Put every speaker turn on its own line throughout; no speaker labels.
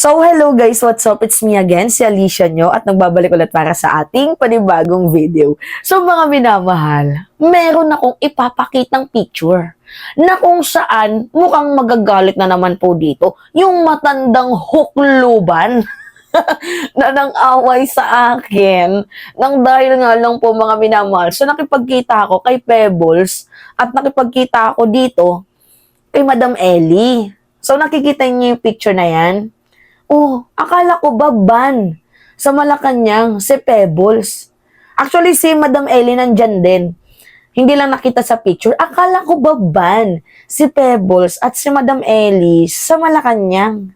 So, hello guys, what's up? It's me again, si Alicia nyo, at nagbabalik ulit para sa ating panibagong video. So, mga minamahal, meron akong ipapakitang picture na kung saan mukhang magagalit na naman po dito yung matandang hukluban na nang-away sa akin nang dahil nga lang po mga minamahal. So, nakipagkita ako kay Pebbles at nakipagkita ako dito kay Madam Ellie. So, nakikita niyo yung picture na yan? Oh, akala ko ba ban sa Malacanang si Pebbles. Actually, si Madam Ellie nandyan din. Hindi lang nakita sa picture. Akala ko ba ban si Pebbles at si Madam Ellie sa Malacanang?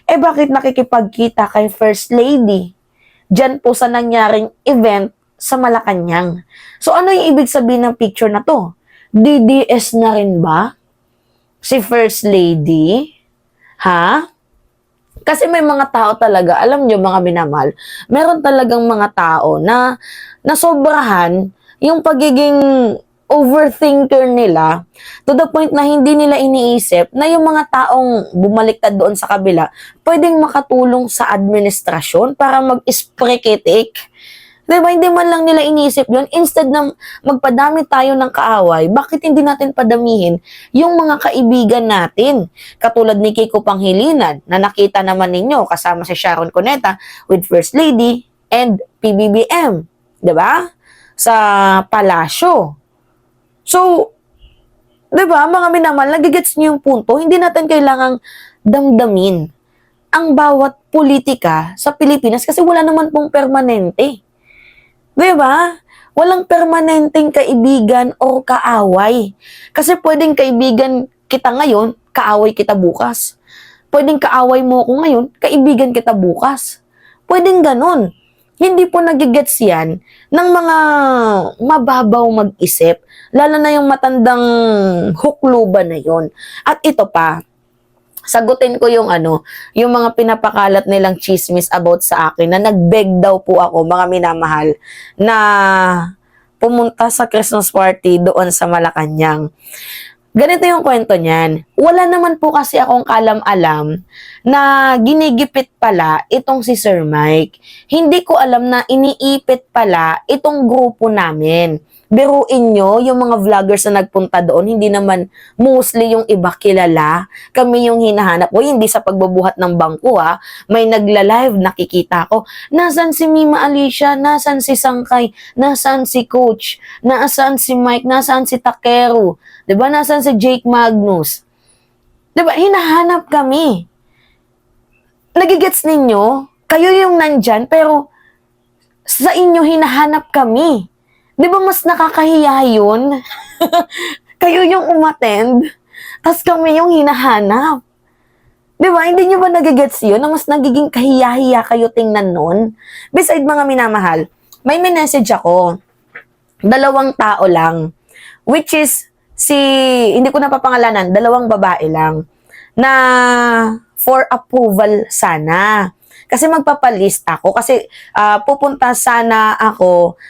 Eh bakit nakikipagkita kay First Lady? Diyan po sa nangyaring event sa Malacanang. So ano yung ibig sabihin ng picture na to? DDS na rin ba si First Lady? Ha? Kasi may mga tao talaga, alam nyo mga minamahal, meron talagang mga tao na nasobrahan yung pagiging overthinker nila to the point na hindi nila iniisip na yung mga taong bumaliktad doon sa kabila pwedeng makatulong sa administrasyon para mag-spreketik. Diba? Hindi man lang nila iniisip yun. Instead na magpadami tayo ng kaaway, bakit hindi natin padamihin yung mga kaibigan natin? Katulad ni Kiko Panghilinan, na nakita naman ninyo kasama si Sharon Cuneta with First Lady and PBBM. Diba? Sa palasyo. So, diba, mga minamahal, nagigets niyo yung punto, hindi natin kailangang damdamin ang bawat politika sa Pilipinas kasi wala naman pong permanente. Diba? Walang permanenteng kaibigan o kaaway. Kasi pwedeng kaibigan kita ngayon, kaaway kita bukas. Pwedeng kaaway mo ako ngayon, kaibigan kita bukas. Pwedeng ganun. Hindi po nagigets yan ng mga mababaw mag-isip, lalo na yung matandang hukluban na yon. At ito pa, sagutin ko yung yung mga pinapakalat nilang chismis about sa akin na nag-beg daw po ako, mga minamahal, na pumunta sa Christmas party doon sa Malacanang. Ganito yung kwento niyan. Wala naman po kasi akong kalam-alam na ginigipit pala itong si Sir Mike. Hindi ko alam na iniipit pala itong grupo namin. Biruin nyo, yung mga vloggers na nagpunta doon, hindi naman mostly yung iba kilala. Kami yung hinahanap. O hindi sa pagbubuhat ng bangko ha. May nagla-live, nakikita ko. Nasaan si Mima Alicia? Nasaan si Sangkay? Nasaan si Coach? Nasaan si Mike? Nasaan si Takeru? Diba? Nasaan si Jake Magnus? Diba? Hinahanap kami. Nagigets ninyo? Kayo yung nandyan, pero sa inyo hinahanap kami. Di ba mas nakakahiya yun? Kayo yung umattend, tas kami yung hinahanap. Di ba? Hindi nyo ba nagigets yun na mas nagiging kahiya-hiya kayo tingnan nun? Beside mga minamahal, may message ako. 2 tao lang. Which is, hindi ko napapangalanan, 2 babae lang. Na for approval sana. Kasi magpapalist ako. Kasi pupunta sana ako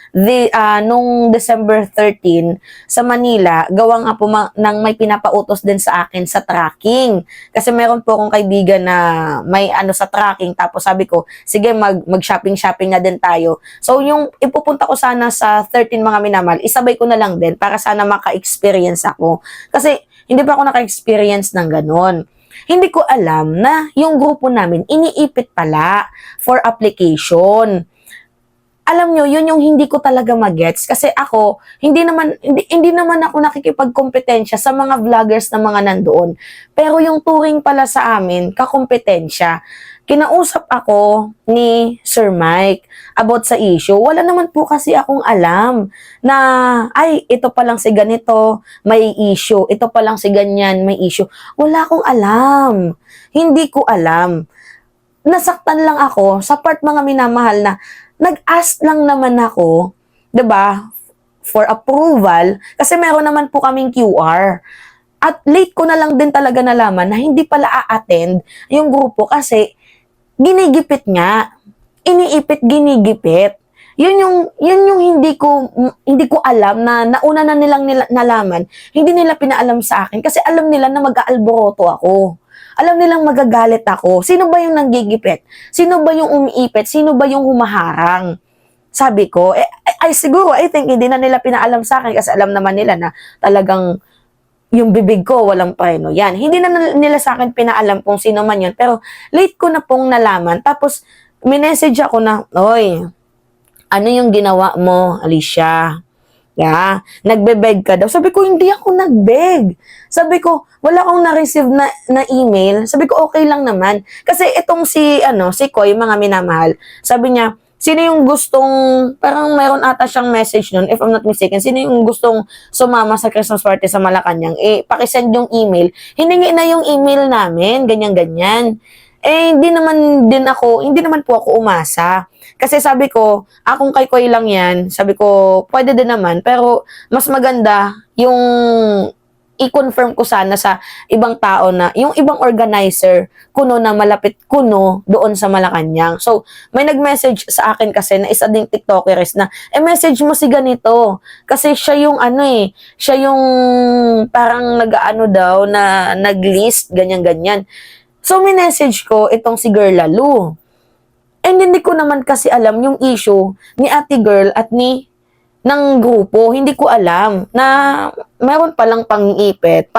nung December 13 sa Manila. Gawa nga po nang may pinapautos din sa akin sa tracking. Kasi meron po akong kaibigan na may sa tracking. Tapos sabi ko, sige mag-shopping-shopping na din tayo. So yung ipupunta ko sana sa 13 mga minamahal, isabay ko na lang din para sana maka-experience ako. Kasi hindi pa ako naka-experience ng ganon. Hindi ko alam na yung grupo namin iniipit pala for application. Alam nyo, yun yung hindi ko talaga magets kasi ako, hindi naman ako nakikipagkompetensya sa mga vloggers na mga nandoon. Pero yung turing pala sa amin, kakompetensya. Kinausap ako ni Sir Mike about sa issue. Wala naman po kasi akong alam na, ay, ito pa lang si ganito, may issue. Ito pa lang si ganyan, may issue. Wala akong alam. Hindi ko alam. Nasaktan lang ako sa part mga minamahal na nag-ask lang naman ako, 'di ba, for approval kasi meron naman po kaming QR. At late ko na lang din talaga nalaman na hindi pala a-attend yung grupo kasi ginigipit nga. Iniipit, ginigipit. Yun yung hindi ko alam na nauna na nilang nalaman. Hindi nila pinaalam sa akin kasi alam nila na mag-aalboroto ako. alam nilang magagalit ako. Sino ba yung nanggigipit? Sino ba yung umiipit? Sino ba yung humaharang? Sabi ko, ay siguro, I think, hindi na nila pinaalam sa akin kasi alam naman nila na talagang yung bibig ko, walang preno. Yan. Hindi na nila sa akin pinaalam kung sino man yun. Pero late ko na pong nalaman. Tapos, minessage ako na, oy, ano yung ginawa mo, Alicia? Yeah, nagbe-beg ka daw. Sabi ko, hindi ako nag-beg. Sabi ko, wala akong na-receive na email. Sabi ko, okay lang naman. Kasi itong si Koy, mga minamahal, sabi niya, sino yung gustong, parang mayroon ata siyang message nun, if I'm not mistaken, sino yung gustong sumama sa Christmas party sa Malacanang, pakisend yung email. Hiningi na yung email namin, ganyan-ganyan. Hindi naman po ako umasa. Kasi sabi ko, akong kay Koy lang yan, sabi ko, pwede din naman, pero mas maganda yung i-confirm ko sana sa ibang tao na, yung ibang organizer, kuno na malapit kuno doon sa Malacanang. So, may nag-message sa akin kasi na isa ding TikTokeres na, message mo si ganito. Kasi siya yung siya yung parang nag-ano daw na nag-list, ganyan-ganyan. So, minessage ko itong si Girl Lalu. And hindi ko naman kasi alam yung issue ni Ate Girl at ng grupo. Hindi ko alam na meron palang panggigipit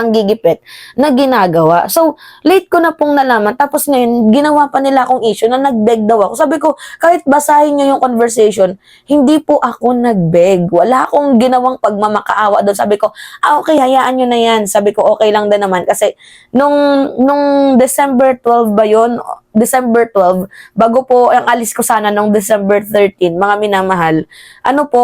na ginagawa. So, late ko na pong nalaman. Tapos ngayon, ginawa pa nila akong issue na nag-beg daw ako. Sabi ko, kahit basahin nyo yung conversation, hindi po ako nag-beg. Wala akong ginawang pagmamakaawa doon. Sabi ko, okay, hayaan nyo na yan. Sabi ko, okay lang din naman. Kasi, nung December 12 ba yun? December 12, bago po ang alis ko sana nung December 13, mga minamahal,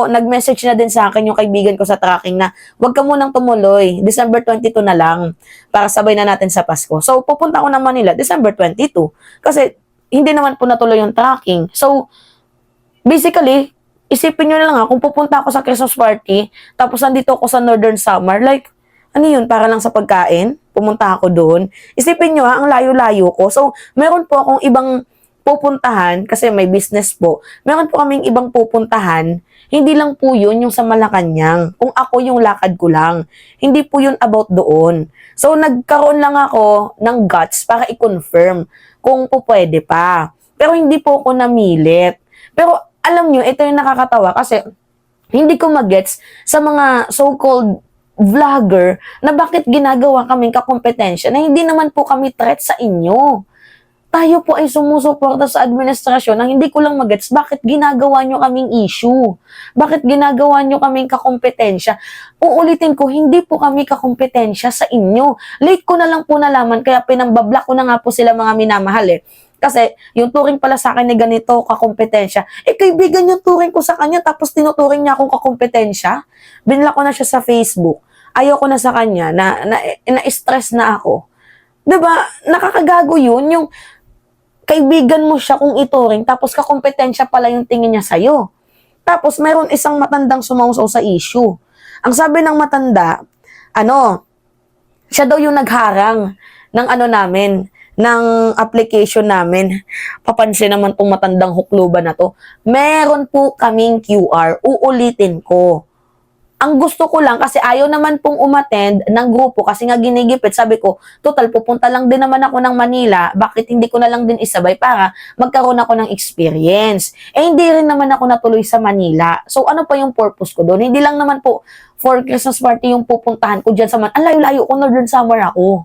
nag-message na din sa akin yung kaibigan ko sa tracking na, wag ka munang tumuloy, December 22 na lang, para sabay na natin sa Pasko. So, pupunta ako ng Manila, December 22, kasi hindi naman po natuloy yung tracking. So, basically, isipin nyo na lang kung pupunta ako sa Christmas party, tapos nandito ako sa Northern Summer, like, ano yun, para lang sa pagkain? Pumunta ako doon. Isipin nyo ang layo-layo ko. So, meron po akong ibang pupuntahan, kasi may business po. Meron po kaming ibang pupuntahan. Hindi lang po yun yung sa Malacanang. Kung ako yung lakad ko lang. Hindi po yun about doon. So, nagkaroon lang ako ng guts para i-confirm kung po pwede pa. Pero hindi po ako namilit. Pero, alam nyo, ito yung nakakatawa kasi hindi ko magets sa mga so-called vlogger na bakit ginagawa kaming kakompetensya na hindi naman po kami threat sa inyo. Tayo po ay sumusuporta sa administrasyon na hindi ko lang magets bakit ginagawa nyo kaming issue. Bakit ginagawa nyo kaming kakompetensya. Uulitin ko, hindi po kami kakompetensya sa inyo. Late ko na lang po nalaman kaya pinambablock ko na nga po sila mga minamahal Kasi yung turing pala sa akin na ganito, kakompetensya. Kaibigan yung turing ko sa kanya tapos tinuturing niya akong kakompetensya. Binlock ko na siya sa Facebook. Ayoko na sa kanya na-stress na ako. 'Di ba? Nakakagago yun. Yung kaibigan mo siya kung ituring tapos kakompetensya pala yung tingin niya sa'yo. Tapos mayroon isang matandang sumausaw sa issue. Ang sabi ng matanda, siya daw yung nagharang ng namin, ng application namin. Papansin naman tong matandang hukluban na to. Meron po kaming QR. Uulitin ko. Ang gusto ko lang, kasi ayaw naman pong umattend ng grupo kasi nga ginigipit. Sabi ko, total, pupunta lang din naman ako ng Manila. Bakit hindi ko na lang din isabay para magkaroon ako ng experience? Hindi rin naman ako natuloy sa Manila. So, ano pa yung purpose ko doon? Hindi lang naman po for Christmas party yung pupuntahan ko dyan sa Manila. Ang layo-layo ko, Northern Summer ako.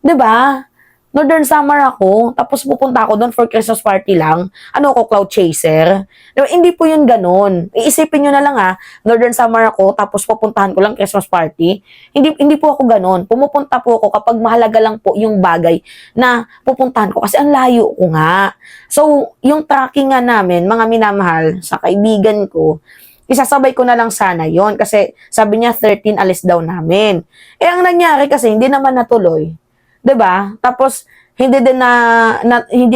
'Di ba? Northern Summer ako, tapos pupunta ako doon for Christmas party lang. Cloud chaser? Diba, hindi po yun ganun. Iisipin nyo na lang Northern Summer ako, tapos pupuntahan ko lang Christmas party. Hindi po ako ganun. Pumupunta po ako kapag mahalaga lang po yung bagay na pupuntahan ko kasi ang layo ko nga. So, yung tracking nga namin, mga minamahal, sa kaibigan ko, isasabay ko na lang sana yon kasi sabi niya 13 alis daw namin. Ang nangyari kasi hindi naman natuloy. 'Di ba? Tapos hindi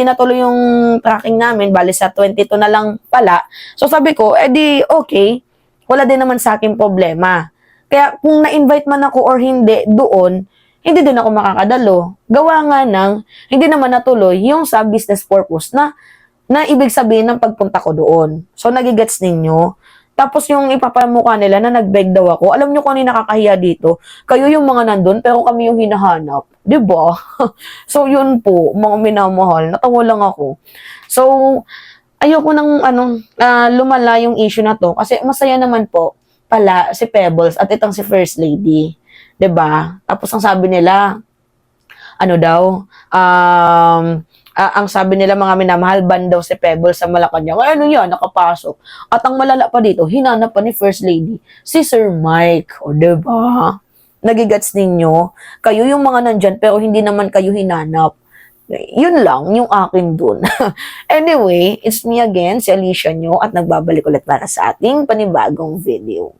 natuloy yung tracking namin, bali sa 22 na lang pala. So sabi ko, okay, wala din naman sa akin problema. Kaya kung na-invite man ako or hindi doon, hindi din ako makakadalo. Gawa nga ng hindi naman natuloy yung sa business purpose na ibig sabihin ng pagpunta ko doon. So nagigets ninyo. Tapos yung ipapamukha nila na nag-beg daw ako. Alam nyo kung ano yung nakakahiya dito? Kayo yung mga nandun, pero kami yung hinahanap. 'Di ba? So, yun po, mga minamahal. Natawa lang ako. So, ayoko nang lumala yung issue na to. Kasi masaya naman po pala si Pebbles at itong si First Lady. 'Di ba? Tapos ang sabi nila, ano daw, ang sabi nila mga minamahal, ban daw si Pebbles sa Malacanang. Ano yan, nakapasok. At ang malala pa dito, hinanap pa ni First Lady, si Sir Mike. O, diba? Nagigats ninyo? Kayo yung mga nandyan, pero hindi naman kayo hinanap. Yun lang, yung akin dun. Anyway, it's me again, si Alicia nyo, at nagbabalik ulit para sa ating panibagong video.